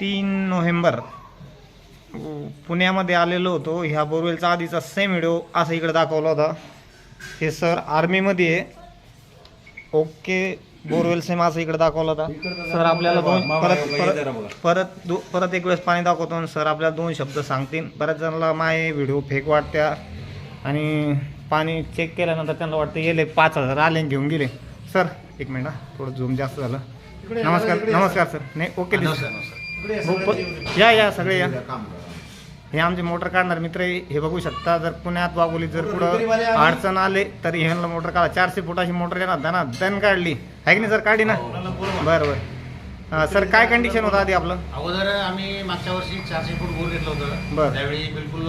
3 November पुण्यामध्ये आलेलो होतो. ह्या बोरवेलचा आधीचा सेम व्हिडिओ असा इकडे दाखवला होता. हे सर आर्मीमध्ये आहे. ओके बोरवेल सेम असं इकडे दाखवला होता. सर आपल्याला परत एक वेळेस पाणी दाखवतो आणि सर आपल्याला 2 शब्द सांगतील. बऱ्याच जणांना माझे व्हिडिओ फेक वाटत्या आणि पाणी चेक केल्यानंतर त्यांना वाटतं गेले 5,000 आले घेऊन गेले. सर एक मिनिट, थोडं झूम जास्त झालं. नमस्कार सर. नाही ओके या सगळे या. हे आमचे मोटर काढणार मित्र आहे. हे बघू शकता. जर पुण्यात वाघोलीत जर पुढं अडचण आले तर ह्यांना मोटर काढा. 400 फुटाची मोटर येणार दन काढली आहे की नाही सर? काढली ना? बरं. सर काय कंडिशन होतं आधी आपलं? अगोदर आम्ही मागच्या वर्षी 400 फूट बोर घेतलं होतं. बरं. त्यावेळी बिलकुल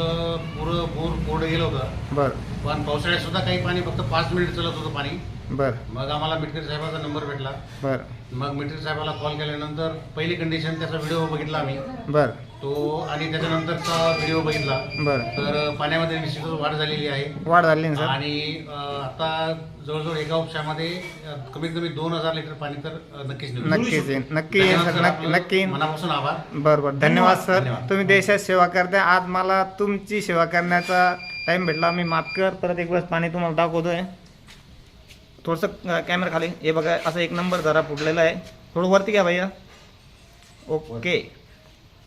पुरं बोर कोरडं गेलं होतं. बरं. पण पावसाळ्यात सुद्धा काही पाणी फक्त 5 मिनिट चालत होतं पाणी. बरं. मग आम्हाला मिटकर साहेबाचा नंबर भेटला. बरं. मग मिटकर साहेबाला कॉल केल्यानंतर पहिली कंडिशन त्याचा व्हिडिओ बघितला आम्ही. बरं. तो आणि त्याच्यानंतरचा व्हिडिओ बघितला. बरं. तर पाण्यामध्ये निश्चितच वाढ झालेली आहे. वाढ झाली ना सर? आणि आता जवळजवळ एका उपशामध्ये कमीत कमी 2000 लिटर पाणी तर नक्कीच नक्की येईन सर. नक्की मनापासून आभार. बरं. धन्यवाद सर. धन्यवाद. तुम्ही देशात सेवा करता. आज मला तुमची सेवा करण्याचा टाइम भेटला. मी माफ कर. परत एक वेळेस पाणी तुम्हाला दाखवतोय. थोडंसं कॅमेरा खाली. हे बघा असं 1 नंबर जरा फुटलेला आहे. थोडं वरती घ्या भैया. ओके.